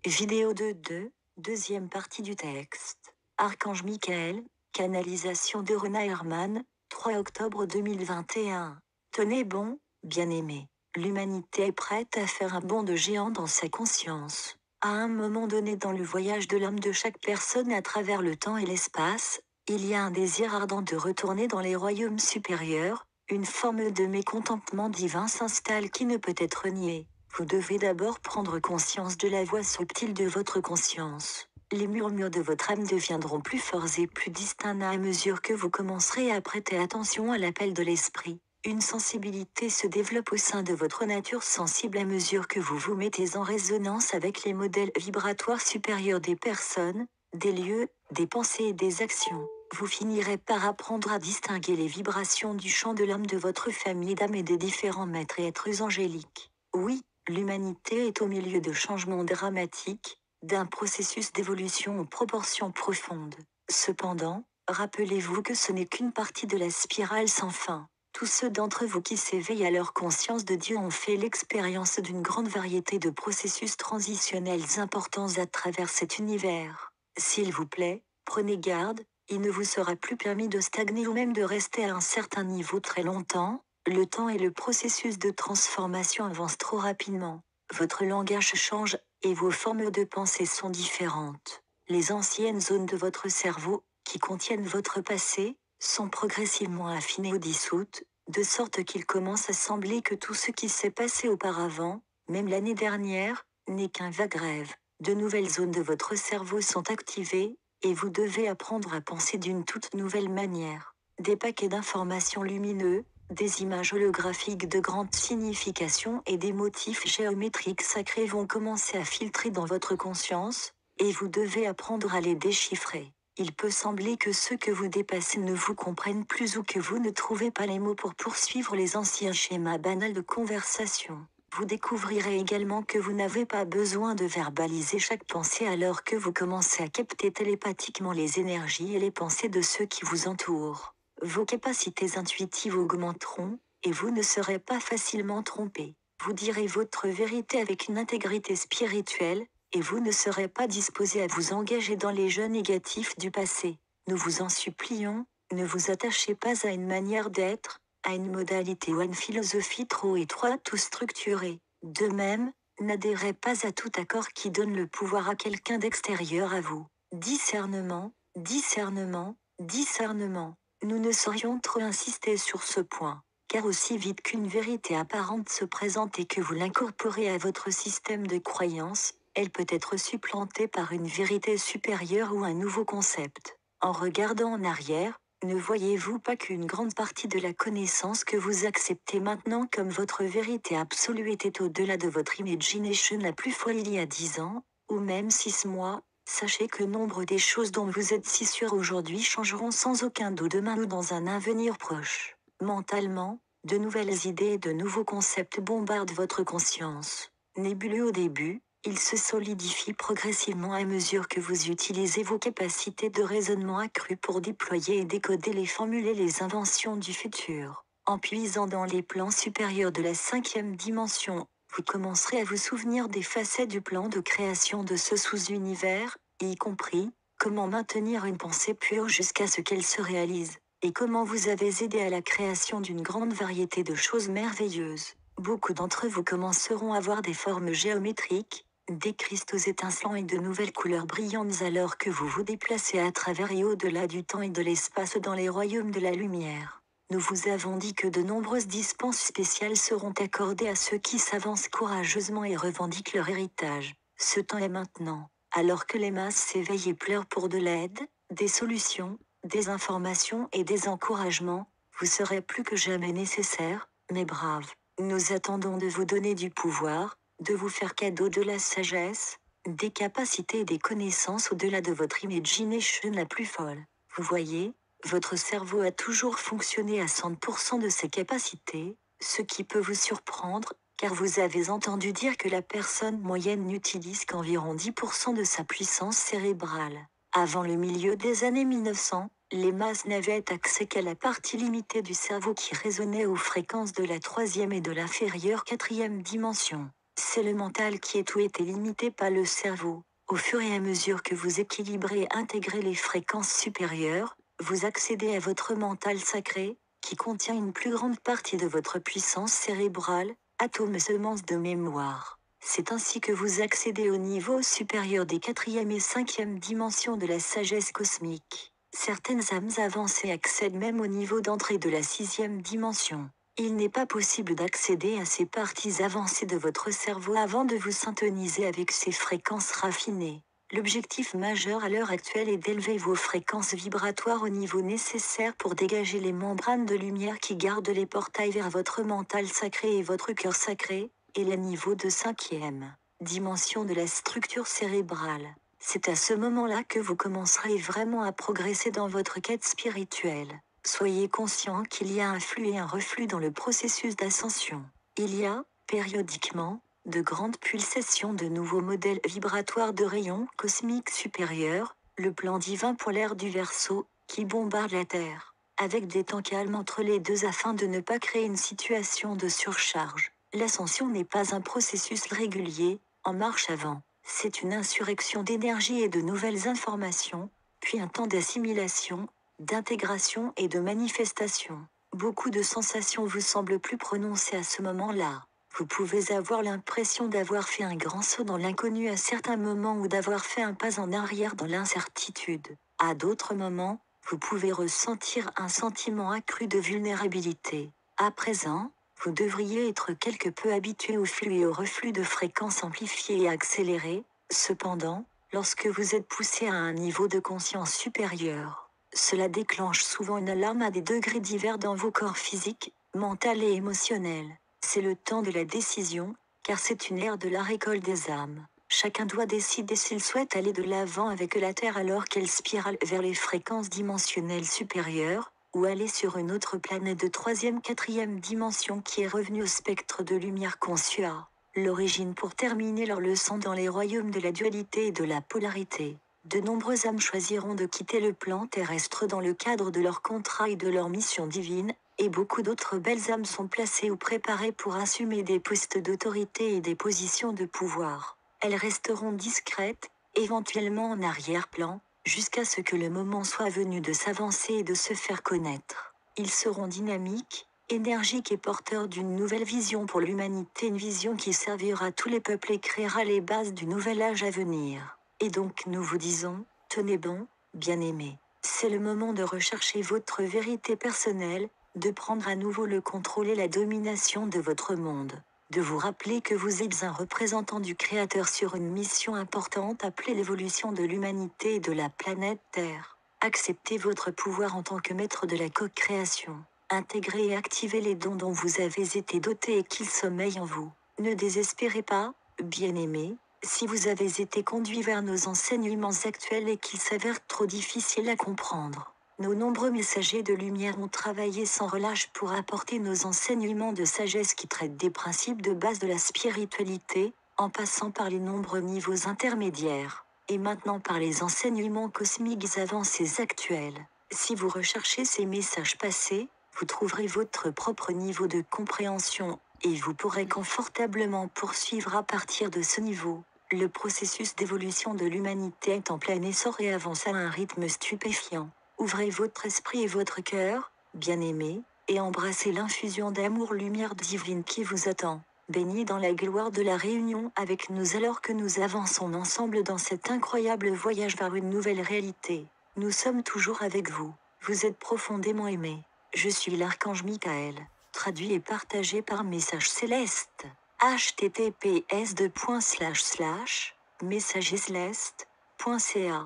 Vidéo 2.2, deuxième partie du texte. Archange Michael, canalisation de Rona Herman, 3 octobre 2021. Tenez bon, bien-aimé. L'humanité est prête à faire un bond de géant dans sa conscience. À un moment donné dans le voyage de l'âme de chaque personne à travers le temps et l'espace, il y a un désir ardent de retourner dans les royaumes supérieurs, une forme de mécontentement divin s'installe qui ne peut être niée. Vous devez d'abord prendre conscience de la voix subtile de votre conscience. Les murmures de votre âme deviendront plus forts et plus distincts à mesure que vous commencerez à prêter attention à l'appel de l'esprit. Une sensibilité se développe au sein de votre nature sensible à mesure que vous vous mettez en résonance avec les modèles vibratoires supérieurs des personnes, des lieux, des pensées et des actions. Vous finirez par apprendre à distinguer les vibrations du champ de l'âme de votre famille d'âmes et des différents maîtres et êtres angéliques. Oui, l'humanité est au milieu de changements dramatiques, d'un processus d'évolution aux proportions profondes. Cependant, rappelez-vous que ce n'est qu'une partie de la spirale sans fin. Tous ceux d'entre vous qui s'éveillent à leur conscience de Dieu ont fait l'expérience d'une grande variété de processus transitionnels importants à travers cet univers. S'il vous plaît, prenez garde, il ne vous sera plus permis de stagner ou même de rester à un certain niveau très longtemps. Le temps et le processus de transformation avancent trop rapidement. Votre langage change, et vos formes de pensée sont différentes. Les anciennes zones de votre cerveau, qui contiennent votre passé, sont progressivement affinées ou dissoutes, de sorte qu'il commence à sembler que tout ce qui s'est passé auparavant, même l'année dernière, n'est qu'un vague rêve. De nouvelles zones de votre cerveau sont activées, et vous devez apprendre à penser d'une toute nouvelle manière. Des paquets d'informations lumineux, des images holographiques de grande signification et des motifs géométriques sacrés vont commencer à filtrer dans votre conscience, et vous devez apprendre à les déchiffrer. Il peut sembler que ceux que vous dépassez ne vous comprennent plus ou que vous ne trouvez pas les mots pour poursuivre les anciens schémas banals de conversation. Vous découvrirez également que vous n'avez pas besoin de verbaliser chaque pensée alors que vous commencez à capter télépathiquement les énergies et les pensées de ceux qui vous entourent. Vos capacités intuitives augmenteront, et vous ne serez pas facilement trompé. Vous direz votre vérité avec une intégrité spirituelle, et vous ne serez pas disposé à vous engager dans les jeux négatifs du passé. Nous vous en supplions, ne vous attachez pas à une manière d'être, à une modalité ou à une philosophie trop étroite ou structurée. De même, n'adhérez pas à tout accord qui donne le pouvoir à quelqu'un d'extérieur à vous. Discernement, discernement, discernement. Nous ne saurions trop insister sur ce point, car aussi vite qu'une vérité apparente se présente et que vous l'incorporez à votre système de croyances, elle peut être supplantée par une vérité supérieure ou un nouveau concept. En regardant en arrière, ne voyez-vous pas qu'une grande partie de la connaissance que vous acceptez maintenant comme votre vérité absolue était au-delà de votre imagination la plus folle il y a 10 ans, ou même 6 mois? Sachez que nombre des choses dont vous êtes si sûr aujourd'hui changeront sans aucun doute demain ou dans un avenir proche. Mentalement, de nouvelles idées et de nouveaux concepts bombardent votre conscience. Nébuleux au début, ils se solidifient progressivement à mesure que vous utilisez vos capacités de raisonnement accrues pour déployer et décoder les formules et les inventions du futur. En puisant dans les plans supérieurs de la 5e dimension, vous commencerez à vous souvenir des facettes du plan de création de ce sous-univers, y compris comment maintenir une pensée pure jusqu'à ce qu'elle se réalise, et comment vous avez aidé à la création d'une grande variété de choses merveilleuses. Beaucoup d'entre vous commenceront à voir des formes géométriques, des cristaux étincelants et de nouvelles couleurs brillantes alors que vous vous déplacez à travers et au-delà du temps et de l'espace dans les royaumes de la lumière. Nous vous avons dit que de nombreuses dispenses spéciales seront accordées à ceux qui s'avancent courageusement et revendiquent leur héritage. Ce temps est maintenant, alors que les masses s'éveillent et pleurent pour de l'aide, des solutions, des informations et des encouragements. Vous serez plus que jamais nécessaires, mes braves. Nous attendons de vous donner du pouvoir, de vous faire cadeau de la sagesse, des capacités et des connaissances au-delà de votre imagination la plus folle. Vous voyez, votre cerveau a toujours fonctionné à 100% de ses capacités, ce qui peut vous surprendre, car vous avez entendu dire que la personne moyenne n'utilise qu'environ 10% de sa puissance cérébrale. Avant le milieu des années 1900, les masses n'avaient accès qu'à la partie limitée du cerveau qui résonnait aux fréquences de la 3e et de l'inférieure 4e dimension. C'est le mental qui est tout et limité par le cerveau. Au fur et à mesure que vous équilibrez et intégrez les fréquences supérieures, vous accédez à votre mental sacré, qui contient une plus grande partie de votre puissance cérébrale, atomes semences de mémoire. C'est ainsi que vous accédez au niveau supérieur des quatrième et cinquième dimensions de la sagesse cosmique. Certaines âmes avancées accèdent même au niveau d'entrée de la sixième dimension. Il n'est pas possible d'accéder à ces parties avancées de votre cerveau avant de vous syntoniser avec ces fréquences raffinées. L'objectif majeur à l'heure actuelle est d'élever vos fréquences vibratoires au niveau nécessaire pour dégager les membranes de lumière qui gardent les portails vers votre mental sacré et votre cœur sacré, et le niveau de cinquième dimension de la structure cérébrale. C'est à ce moment-là que vous commencerez vraiment à progresser dans votre quête spirituelle. Soyez conscient qu'il y a un flux et un reflux dans le processus d'ascension. Il y a, périodiquement, de grandes pulsations de nouveaux modèles vibratoires de rayons cosmiques supérieurs, le plan divin polaire du Verseau, qui bombarde la Terre, avec des temps calmes entre les deux afin de ne pas créer une situation de surcharge. L'ascension n'est pas un processus régulier, en marche avant. C'est une insurrection d'énergie et de nouvelles informations, puis un temps d'assimilation, d'intégration et de manifestation. Beaucoup de sensations vous semblent plus prononcées à ce moment-là. Vous pouvez avoir l'impression d'avoir fait un grand saut dans l'inconnu à certains moments ou d'avoir fait un pas en arrière dans l'incertitude. À d'autres moments, vous pouvez ressentir un sentiment accru de vulnérabilité. À présent, vous devriez être quelque peu habitué au flux et au reflux de fréquences amplifiées et accélérées. Cependant, lorsque vous êtes poussé à un niveau de conscience supérieur, cela déclenche souvent une alarme à des degrés divers dans vos corps physiques, mental et émotionnel. C'est le temps de la décision, car c'est une ère de la récolte des âmes. Chacun doit décider s'il souhaite aller de l'avant avec la Terre alors qu'elle spirale vers les fréquences dimensionnelles supérieures, ou aller sur une autre planète de troisième, quatrième dimension qui est revenue au spectre de lumière conçu à l'origine pour terminer leur leçon dans les royaumes de la dualité et de la polarité. De nombreuses âmes choisiront de quitter le plan terrestre dans le cadre de leur contrat et de leur mission divine, et beaucoup d'autres belles âmes sont placées ou préparées pour assumer des postes d'autorité et des positions de pouvoir. Elles resteront discrètes, éventuellement en arrière-plan, jusqu'à ce que le moment soit venu de s'avancer et de se faire connaître. Ils seront dynamiques, énergiques et porteurs d'une nouvelle vision pour l'humanité, une vision qui servira à tous les peuples et créera les bases du nouvel âge à venir. Et donc nous vous disons, tenez bon, bien-aimés. C'est le moment de rechercher votre vérité personnelle, de prendre à nouveau le contrôle et la domination de votre monde. De vous rappeler que vous êtes un représentant du Créateur sur une mission importante appelée l'évolution de l'humanité et de la planète Terre. Acceptez votre pouvoir en tant que maître de la co-création. Intégrez et activez les dons dont vous avez été doté et qu'ils sommeillent en vous. Ne désespérez pas, bien-aimés, si vous avez été conduit vers nos enseignements actuels et qu'ils s'avèrent trop difficiles à comprendre. Nos nombreux messagers de lumière ont travaillé sans relâche pour apporter nos enseignements de sagesse qui traitent des principes de base de la spiritualité, en passant par les nombreux niveaux intermédiaires, et maintenant par les enseignements cosmiques avancés actuels. Si vous recherchez ces messages passés, vous trouverez votre propre niveau de compréhension, et vous pourrez confortablement poursuivre à partir de ce niveau. Le processus d'évolution de l'humanité est en plein essor et avance à un rythme stupéfiant. Ouvrez votre esprit et votre cœur, bien-aimés, et embrassez l'infusion d'amour-lumière divine qui vous attend. Baignez dans la gloire de la réunion avec nous alors que nous avançons ensemble dans cet incroyable voyage vers une nouvelle réalité. Nous sommes toujours avec vous. Vous êtes profondément aimés. Je suis l'archange Michael. Traduit et partagé par Message Céleste. https://messagerceleste.ca